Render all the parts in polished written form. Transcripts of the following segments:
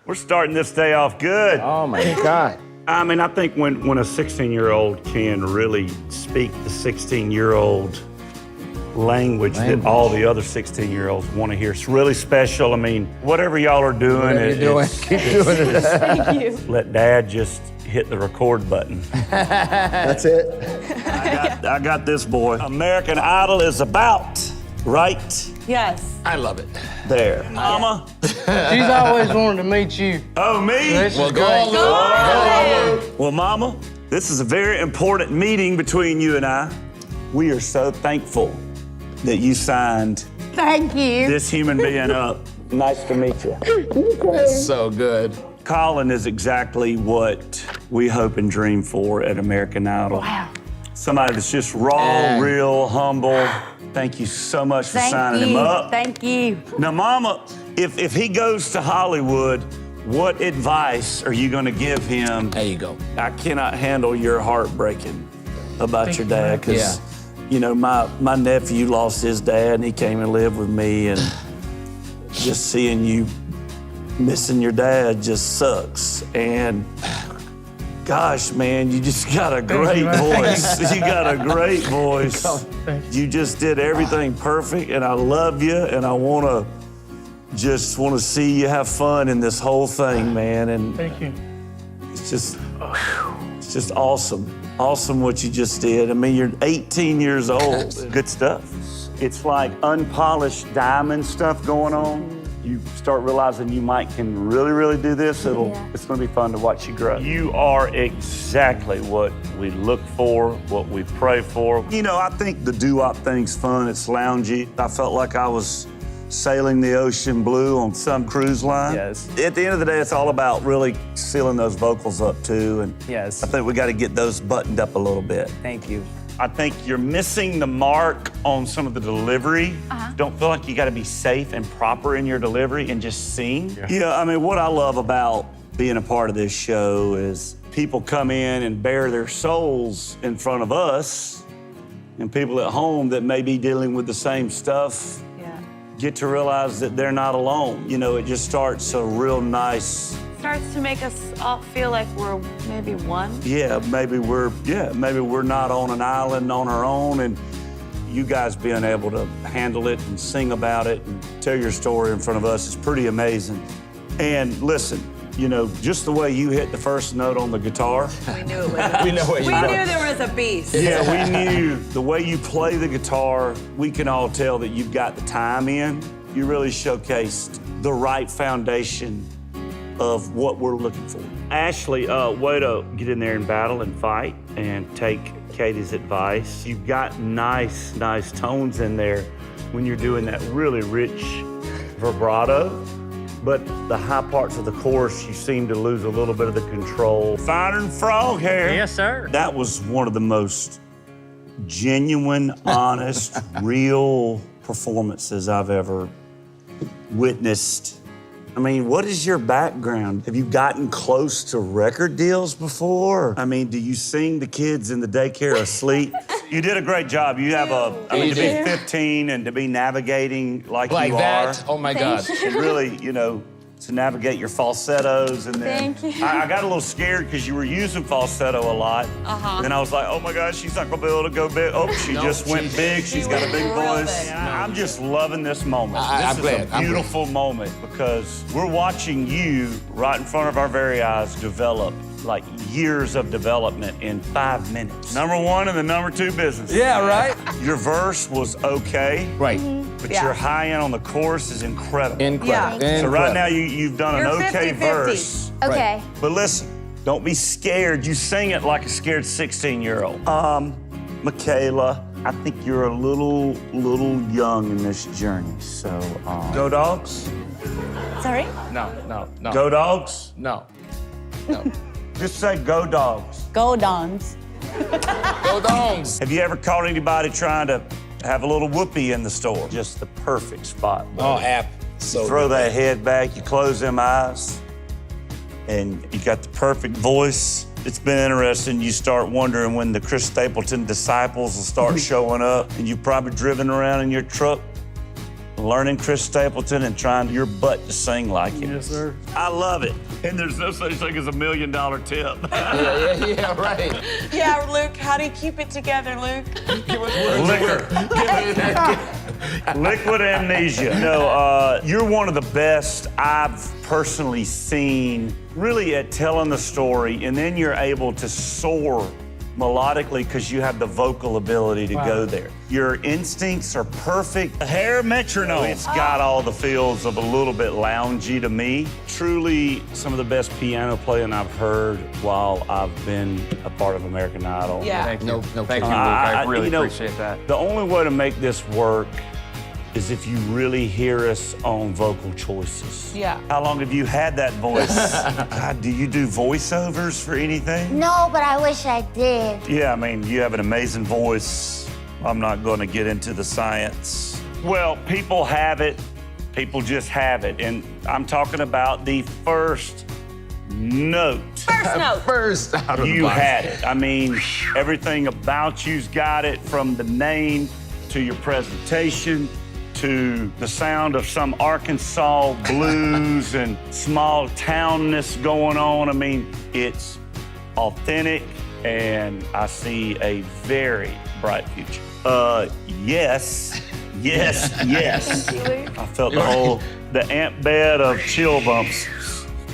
We're starting this day off good. Oh my God. I mean, I think when a 16-year-old can really speak the 16-year-old language that all the other 16-year-olds want to hear, it's really special. I mean, whatever y'all are doing, Whatever you're doing, keep doing it. Thank you. let Dad just hit the record button. That's it. I got this, boy. American Idol is about right Yes. I love it. there. Mama. She's always wanted to meet you. Oh, me? This is Well, go great. on, Luke. Well, Mama, this is a very important meeting between you and I. We are so thankful that you signed Thank you. this human being up. Nice to meet you. That's so good. Colin is exactly what we hope and dream for at American Idol. Wow. Somebody that's just raw, And- real, humble. Thank you so much for signing him up. Thank you. Now, Mama, if he goes to Hollywood, what advice are you going to give him? There you go. I cannot handle your heartbreaking about your dad because, Yeah. you know, my nephew lost his dad and he came and lived with me, and just seeing you missing your dad just sucks. And gosh, man, you just got a great voice. You got a great voice. You just did everything perfect, and I love you, and I want to see you have fun in this whole thing, man. And Thank you. it's just awesome. Awesome what you just did. I mean, you're 18 years old. Good stuff. It's like unpolished diamond stuff going on. You start realizing you can really, really do this. It's gonna be fun to watch you grow. You are exactly what we look for, what we pray for. You know, I think the doo-wop thing's fun, it's loungy. I felt like I was sailing the ocean blue on some cruise line. Yes. At the end of the day, it's all about really sealing those vocals up too. And Yes. I think we gotta get those buttoned up a little bit. Thank you. I think you're missing the mark on some of the delivery. Don't feel like you gotta be safe and proper in your delivery and just sing. Yeah, I mean, what I love about being a part of this show is people come in and bare their souls in front of us, and people at home that may be dealing with the same stuff Yeah. get to realize that they're not alone. You know, it just starts a real nice, Starts to make us all feel like we're maybe one. maybe we're not on an island on our own, and you guys being able to handle it and sing about it and tell your story in front of us is pretty amazing. And listen, you know, just the way you hit the first note on the guitar. We knew it was. We know what you We know. knew there was a beast. Yeah, we knew the way you play the guitar, we can all tell that you've got the time in. You really showcased the right foundation of what we're looking for. Ashley, way to get in there and battle and fight and take Katie's advice. You've got nice tones in there when you're doing that really rich vibrato, but the high parts of the chorus, you seem to lose a little bit of the control. Finer than frog hair. Yes, sir. That was one of the most genuine, honest, real performances I've ever witnessed. I mean, what is your background? Have you gotten close to record deals before? I mean, do you sing the kids in the daycare asleep? You did a great job. You have to be 15 and to be navigating like Like you that? are. Oh my God. And really, you know, to navigate your falsettos, and then Thank you. I got a little scared because you were using falsetto a lot. And I was like, oh my God, she's not gonna be able to go big. Oh, she just went big. She's got a big voice. I'm just loving this moment. I'm This glad. is a I'm beautiful moment because we're watching you right in front of our very eyes develop like years of development in 5 minutes. Number one in the number two business. Yeah, right? Your verse was okay, Right. but Yeah. your high end on the chorus is incredible. Incredible. Yeah. So right now you've done You're an okay 50-50. verse. Okay. But listen, don't be scared. You sing it like a scared 16-year-old. Michaela, I think you're a little young in this journey. So, go Dogs. Sorry? No. Go Dogs. No. Just say go Dogs. Go Dons. Go Dongs. Have you ever caught anybody trying to have a little whoopee in the store? Just the perfect spot. Oh, app. So Throw that head back, you close them eyes, and you got the perfect voice. It's been interesting. You start wondering when the Chris Stapleton disciples will start showing up, and you've probably driven around in your truck learning Chris Stapleton and trying your butt to sing like him. Yes, sir. I love it. And there's no such thing as $1 million tip. Yeah, right. Yeah, Luke, how do you keep it together, Luke? Give us words. Liquid amnesia. No, you're one of the best I've personally seen really at telling the story, and then you're able to soar melodically because you have the vocal ability to go there. Your instincts are perfect. The hair metronome, it's got all the feels of a little bit loungy to me. Truly some of the best piano playing I've heard while I've been a part of American Idol. Yeah. Thank you. No Thank you, kidding. Luke. I really you know, appreciate that. The only way to make this work is if you really hear us on vocal choices. Yeah. How long have you had that voice? God, do you do voiceovers for anything? No, but I wish I did. Yeah, I mean, you have an amazing voice. I'm not going to get into the science. Well, people have it. People just have it. And I'm talking about the first note. First note. First out of the You box. had it. I mean, everything about you's got it, from the name to your presentation to the sound of some Arkansas blues and small townness going on. I mean, it's authentic, and I see a very bright future. Yes, yes, yes. I felt the ant bed of chill bumps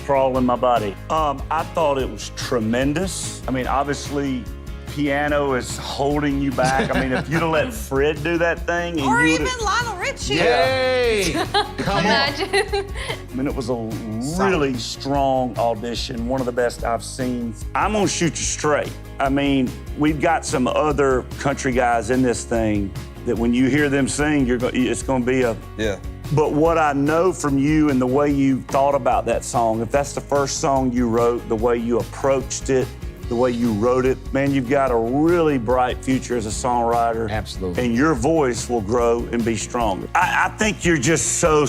crawl in my body. I thought it was tremendous. I mean, obviously, piano is holding you back. I mean, if you'd have let Fred do that thing, and Or you even would've- Lionel Richie. Yay! Come on. Imagine. I mean, it was a really strong audition, one of the best I've seen. I'm gonna shoot you straight. I mean, we've got some other country guys in this thing that when you hear them sing, it's gonna be a. Yeah. But what I know from you and the way you thought about that song, if that's the first song you wrote, the way you approached it, the way you wrote it, man, you've got a really bright future as a songwriter. Absolutely. And your voice will grow and be stronger. I think you're just so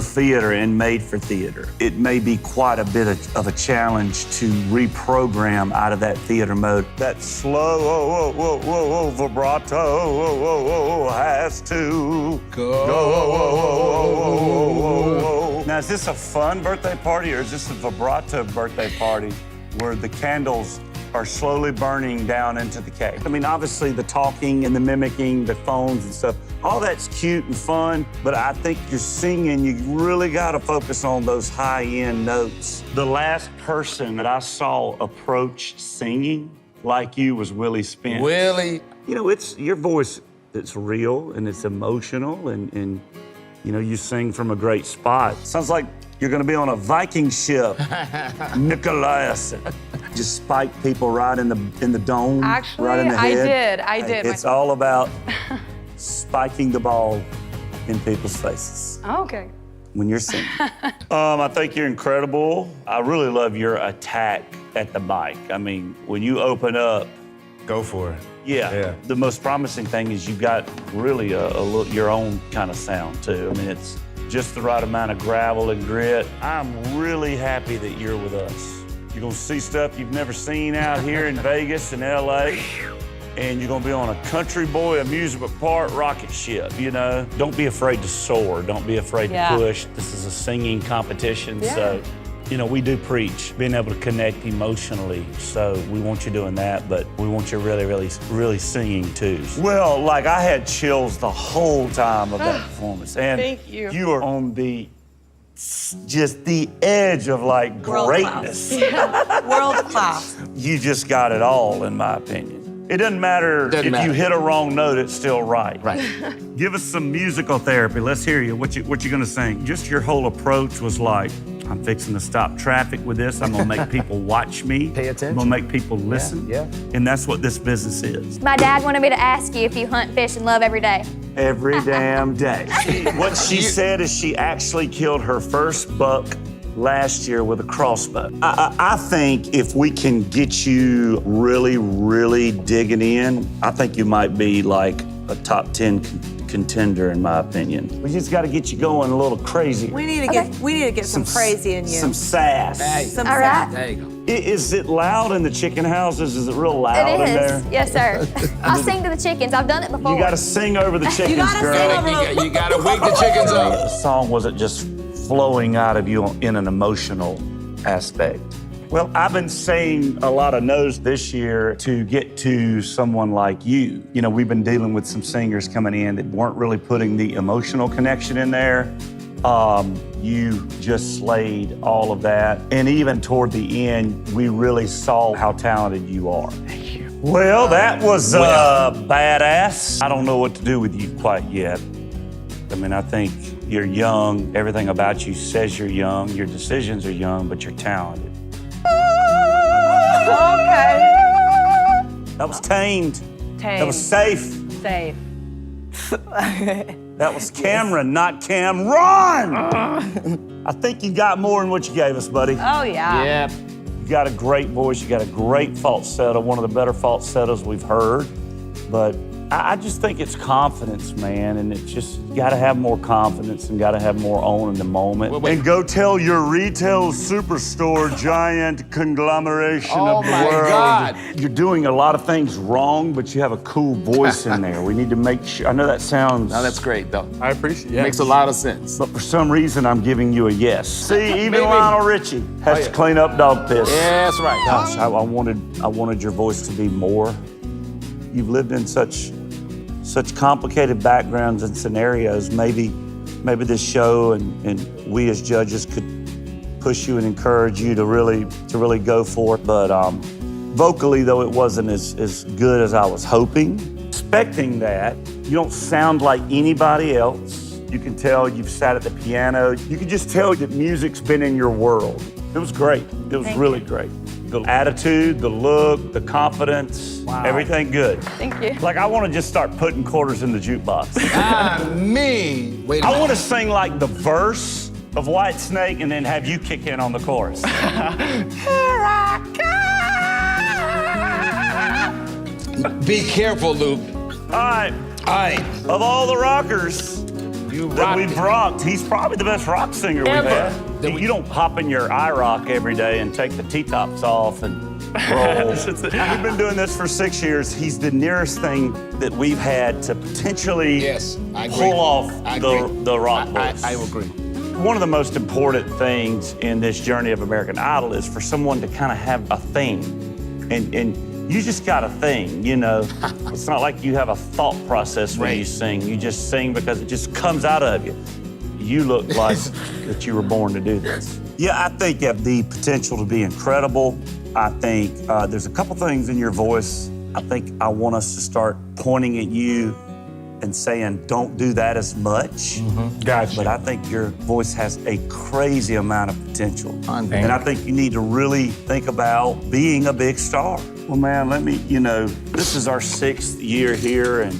theater and made for theater. It may be quite a bit of a challenge to reprogram out of that theater mode. That slow, vibrato, has to go. Now, is this a fun birthday party or is this a vibrato birthday party where the candles are slowly burning down into the cake? I mean, obviously the talking and the mimicking, the phones and stuff, all that's cute and fun, but I think you're singing, you really gotta focus on those high-end notes. The last person that I saw approach singing like you was Willie Spence. Willie. You know, it's your voice, it's real and it's emotional, and you know, you sing from a great spot. Sounds like you're gonna be on a Viking ship, Nicholas. Just spike people right in the dome, Actually, right in the head. I did. It's all about spiking the ball in people's faces Okay. when you're singing. I think you're incredible. I really love your attack at the mic. I mean, when you open up, Go for it. yeah. The most promising thing is you've got really your own kind of sound too. I mean, it's just the right amount of gravel and grit. I'm really happy that you're with us. You're gonna see stuff you've never seen out here in Vegas and LA. And you're gonna be on a Country Boy amusement park rocket ship, you know? Don't be afraid to soar. Don't be afraid to push. This is a singing competition, so, you know, we do preach being able to connect emotionally. So we want you doing that, but we want you really singing too. Well, like I had chills the whole time of that performance. And Thank you. You are on just the edge of like greatness. World class. You just got it all, in my opinion. It doesn't matter if you hit a wrong note, it's still right. Right. Give us some musical therapy. Let's hear you. What you gonna sing? Just your whole approach was like, I'm fixing to stop traffic with this. I'm gonna make people watch me. Pay attention. I'm gonna make people listen. Yeah. And that's what this business is. My dad wanted me to ask you if you hunt, fish, and love every day. Every damn day. What she said is she actually killed her first buck last year with a crossbow. I think if we can get you really digging in, I think you might be like a top 10 contender, in my opinion. We just got to get you going a little crazy. We need to get some crazy in you. Some sass. Some All right. There you go. Is it loud in the chicken houses? Is it real loud It in there? is. Yes, sir. I'll sing to the chickens. I've done it before. You got to sing over the chickens, gotta girl. sing over You gotta wake the chickens up. The song wasn't just flowing out of you in an emotional aspect. Well, I've been saying a lot of no's this year to get to someone like you. You know, we've been dealing with some singers coming in that weren't really putting the emotional connection in there. You just slayed all of that. And even toward the end, we really saw how talented you are. Thank you. Well, that was badass. I don't know what to do with you quite yet. I mean, I think you're young. Everything about you says you're young. Your decisions are young, but you're talented. Okay. That was tamed. Tamed. That was safe. Safe. That was Cameron, not Cameron. I think you got more than what you gave us, buddy. Oh, yeah. Yeah. You got a great voice. You got a great falsetto, one of the better falsettos we've heard. But I just think it's confidence, man, and it's just you got to have more confidence and got to have more own in the moment. Wait. And go tell your retail superstore giant conglomeration Oh of the my world. God. You're doing a lot of things wrong, but you have a cool voice in there. We need to make sure. I know that sounds. No, that's great, though. I appreciate it. Makes a lot of sense. But for some reason, I'm giving you a yes. See, even Maybe. Lionel Richie has to clean up dog piss. Yeah, that's right. Gosh, I wanted your voice to be more. You've lived in such complicated backgrounds and scenarios. Maybe this show and we as judges could push you and encourage you to really go for it. But vocally, though, it wasn't as good as I was hoping. Expecting that, you don't sound like anybody else. You can tell you've sat at the piano. You can just tell that music's been in your world. It was great. It was really great. The attitude, the look, the confidence, everything good. Thank you. Like, I want to just start putting quarters in the jukebox. Me. Wait a I minute. want to sing like the verse of White Snake and then have you kick in on the chorus. Be careful, Luke. All right, All right. of all the rockers You that rocked we've it. rocked, he's probably the best rock singer we've Ever. had. That we- You don't hop in your IROC every day and take the T-tops off and roll. We've been doing this for 6 years. He's the nearest thing that we've had to potentially Yes, I agree. pull off I agree. the rock voice. I agree. One of the most important things in this journey of American Idol is for someone to kind of have a thing. And you just got a thing, you know. It's not like you have a thought process when you sing. You just sing because it just comes out of you. You look like that you were born to do this. Yeah, I think you have the potential to be incredible. I think there's a couple things in your voice. I think I want us to start pointing at you and saying, don't do that as much. Gotcha. But I think your voice has a crazy amount of potential. Thank And I think you need to really think about being a big star. Well, man, this is our 6th year here, and,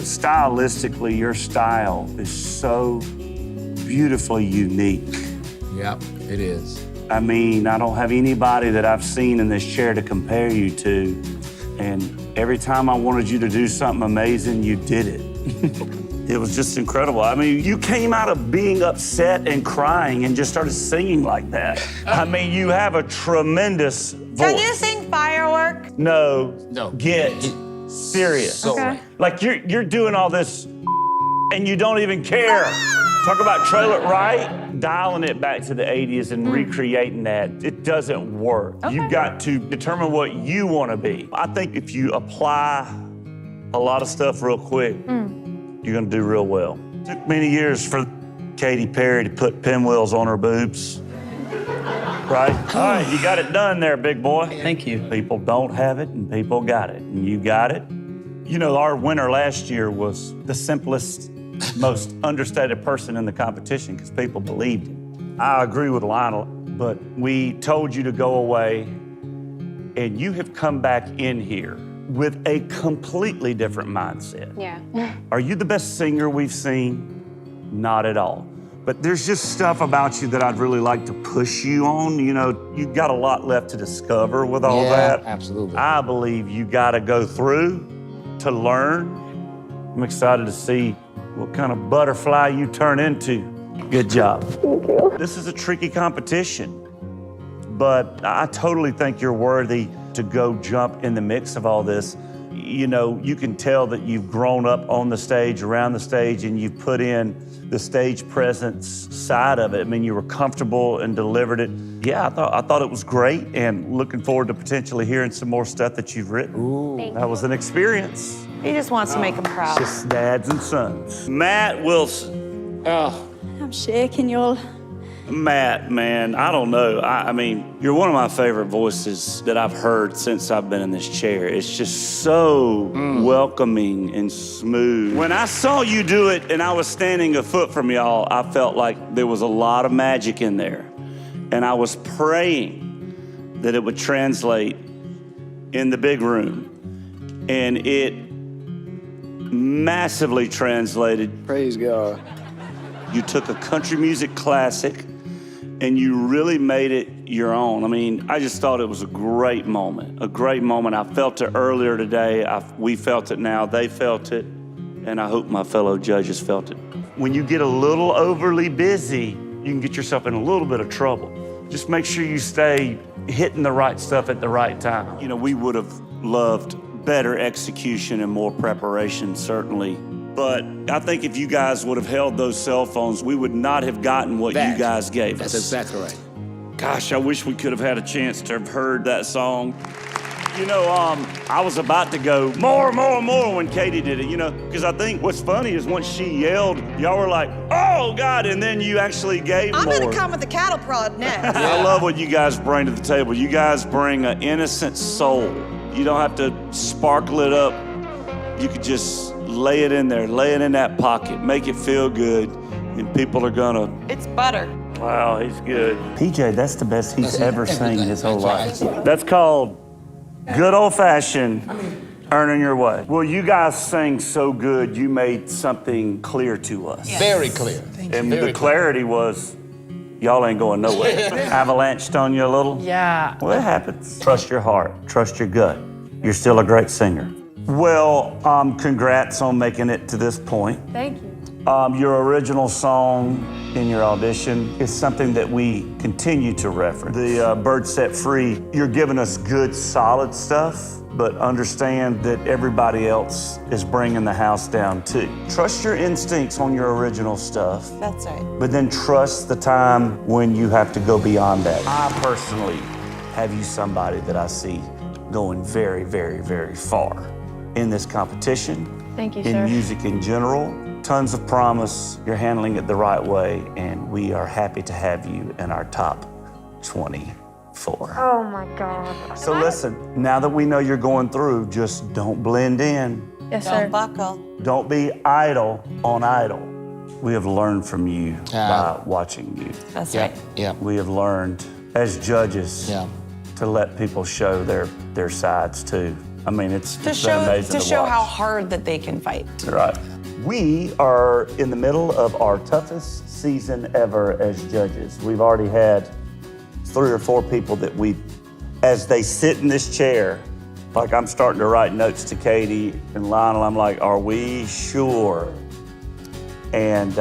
stylistically, your style is so beautifully unique. Yep, it is. I mean, I don't have anybody that I've seen in this chair to compare you to. And every time I wanted you to do something amazing, you did it. It was just incredible. I mean, you came out of being upset and crying and just started singing like that. I mean, you have a tremendous voice. Can you sing Firework? No. No. Get serious. So Okay. Like you're doing all this and you don't even care. Talk about Trail It Right, dialing it back to the 80s and recreating that. It doesn't work. You've got to determine what you want to be. I think if you apply a lot of stuff real quick, you're going to do real well. It took many years for Katy Perry to put pinwheels on her boobs. Right? All right, you got it done there, big boy. Thank you. People don't have it, and people got it, and you got it. You know, our winner last year was the simplest, most understated person in the competition because people believed him. I agree with Lionel, but we told you to go away, and you have come back in here with a completely different mindset. Yeah. Are you the best singer we've seen? Not at all. But there's just stuff about you that I'd really like to push you on. You know, you've got a lot left to discover with all that. Absolutely. I believe you got to go through to learn. I'm excited to see what kind of butterfly you turn into. Good job. Thank you. This is a tricky competition, but I totally think you're worthy to go jump in the mix of all this. You know, you can tell that you've grown up on the stage, around the stage, and you've put in the stage presence side of it. I mean, you were comfortable and delivered it. Yeah, I thought it was great, and looking forward to potentially hearing some more stuff that you've written. Thank That was an experience. He just wants to make them proud. Just dads and sons. Matt Wilson. I'm shaking, y'all. Matt, man, I don't know. I mean, you're one of my favorite voices that I've heard since I've been in this chair. It's just so welcoming and smooth. When I saw you do it and I was standing a foot from y'all, I felt like there was a lot of magic in there. And I was praying that it would translate in the big room. And it massively translated. Praise God. You took a country music classic and you really made it your own. I mean, I just thought it was a great moment, a great moment. I felt it earlier today. We felt it now. They felt it. And I hope my fellow judges felt it. When you get a little overly busy, you can get yourself in a little bit of trouble. Just make sure you stay hitting the right stuff at the right time. You know, we would have loved better execution and more preparation, certainly. But I think if you guys would have held those cell phones, we would not have gotten what you guys gave us. That's exactly right. Gosh, I wish we could have had a chance to have heard that song. You know, I was about to go more when Katie did it, you know, because I think what's funny is once she yelled, y'all were like, oh God, and then you actually gave I'm more. gonna come with the cattle prod next. I love what you guys bring to the table. You guys bring an innocent soul. You don't have to sparkle it up. You could just lay it in there, lay it in that pocket, make it feel good, and people are gonna. It's butter. Wow, he's good. PJ, that's the best he's ever sang his whole life. That's right. That's called good old-fashioned earning your way. Well, you guys sang so good, you made something clear to us. Very clear. And the clarity was, y'all ain't going nowhere. Avalanched on you a little? Yeah. Well, it happens. Trust your heart, trust your gut. You're still a great singer. Well, congrats on making it to this point. Thank you. Your original song in your audition is something that we continue to reference. The Bird Set Free, you're giving us good, solid stuff, but understand that everybody else is bringing the house down too. Trust your instincts on your original stuff, That's right. but then trust the time when you have to go beyond that. I personally have you somebody that I see going very, very, very far in this competition. Thank you, in sir. music in general. Tons of promise. You're handling it the right way, and we are happy to have you in our top 24. Oh my God. So listen, now that we know you're going through, just don't blend in. Yes, Don't sir. buckle. Don't be idle on idle. We have learned from you by watching you. That's Yeah, right. yeah, We have learned as judges yeah. to let people show their sides too. I mean, it's To been show amazing to watch. how hard that they can fight. Right. We are in the middle of our toughest season ever as judges. We've already had 3 or 4 people that as they sit in this chair, like I'm starting to write notes to Katie and Lionel, I'm like, are we sure? And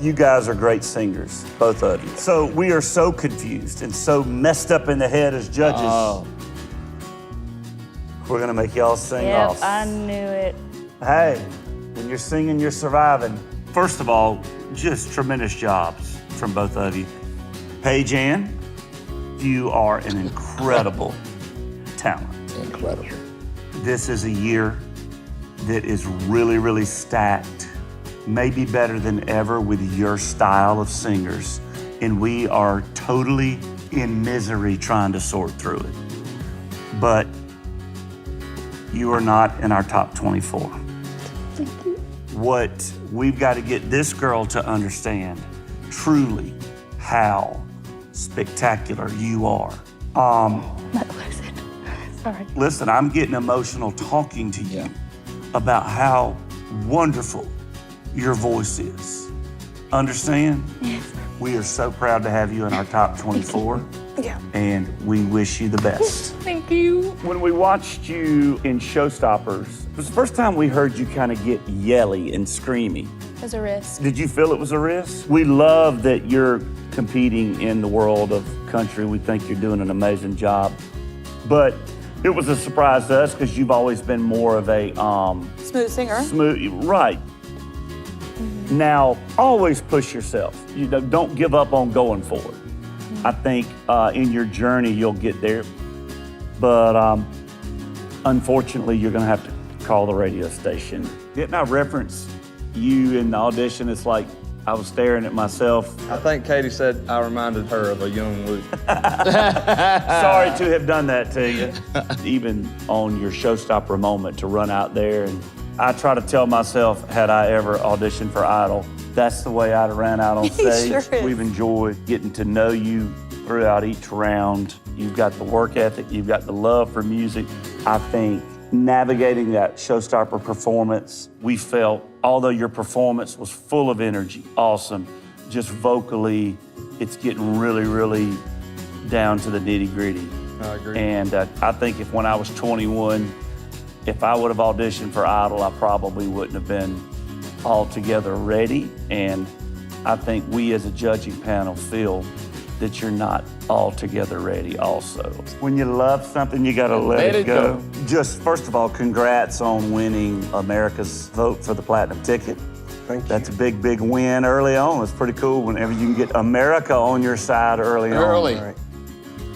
you guys are great singers, both of you. So we are so confused and so messed up in the head as judges. Oh. We're gonna make y'all sing Yep, off. I knew it. Hey, when you're singing, you're surviving. First of all, just tremendous jobs from both of you. Paige Ann, you are an incredible talent. Incredible. This is a year that is really, really stacked, maybe better than ever with your style of singers. And we are totally in misery trying to sort through it. But you are not in our top 24. What we've got to get this girl to understand truly how spectacular you are. Sorry. Listen, I'm getting emotional talking to you about how wonderful your voice is. Understand? Yes. We are so proud to have you in our top 24. Yeah. And we wish you the best. Thank you. When we watched you in Showstoppers, it was the first time we heard you kind of get yelly and screamy. was a risk. Did you feel it was a risk? We love that you're competing in the world of country. We think you're doing an amazing job. But it was a surprise to us because you've always been more of a Smooth singer. smooth, right. Now, always push yourself. You know, don't give up on going forward. I think in your journey, you'll get there. But unfortunately, you're gonna have to call the radio station. Didn't I reference you in the audition? It's like I was staring at myself. I think Katie said I reminded her of a young Luke. Sorry to have done that to you. Even on your showstopper moment to run out there. And I try to tell myself, had I ever auditioned for Idol, that's the way I'd have ran out on stage. Sure is. We've enjoyed getting to know you throughout each round. You've got the work ethic, you've got the love for music. I think navigating that showstopper performance, we felt, although your performance was full of energy, awesome, just vocally, it's getting really, really down to the nitty gritty. I agree. And I think if when I was 21, if I would have auditioned for Idol, I probably wouldn't have been altogether ready. And I think we as a judging panel feel that you're not altogether ready also. When you love something, you gotta let it go. Just first of all, congrats on winning America's vote for the Platinum ticket. Thank you. That's a big, big win early on. It's pretty cool whenever you can get America on your side early on. Early. All right.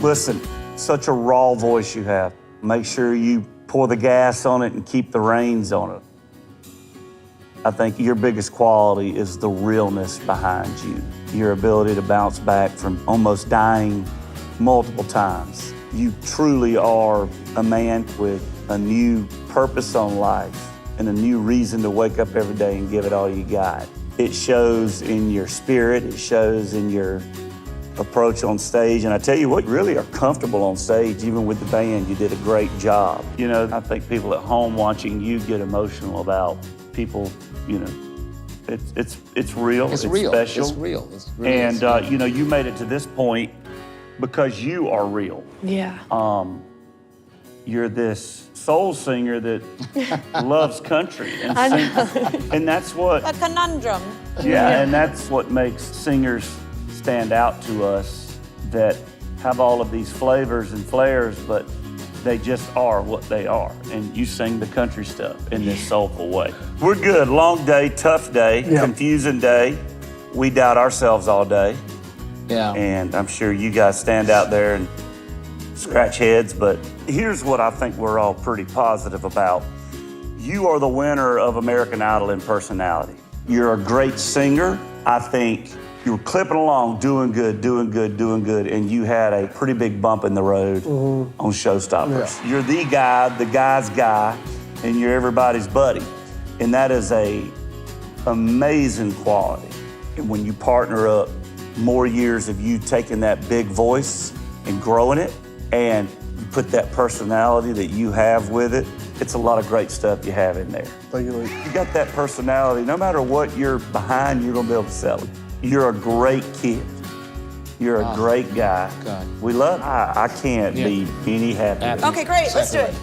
Listen, such a raw voice you have. Make sure you pour the gas on it and keep the reins on it. I think your biggest quality is the realness behind you, your ability to bounce back from almost dying multiple times. You truly are a man with a new purpose on life and a new reason to wake up every day and give it all you got. It shows in your spirit, it shows in your approach on stage. And I tell you what, you really are comfortable on stage, even with the band. You did a great job. You know, I think people at home watching you get emotional about people, you know, it's real. It's real. Special. It's real. It's really And, is. you know, you made it to this point because you are real. Yeah. You're this soul singer that loves country and sings. And that's what, A conundrum. yeah, and that's what makes singers stand out to us, that have all of these flavors and flares, but they just are what they are. And you sing the country stuff in this soulful way. We're good. Long day, tough day, confusing day. We doubt ourselves all day. Yeah. And I'm sure you guys stand out there and scratch heads, but here's what I think we're all pretty positive about. You are the winner of American Idol in personality. You're a great singer. I think you were clipping along, doing good, and you had a pretty big bump in the road on Showstoppers. You're the guy's guy, and you're everybody's buddy. And that is a amazing quality. And when you partner up more years of you taking that big voice and growing it, and you put that personality that you have with it, it's a lot of great stuff you have in there. Thank you, Luke. You got that personality. No matter what you're behind, you're gonna be able to sell it. You're a great kid. You're a great guy. God. We love you. I can't be any happier. Okay, great. Let's do it.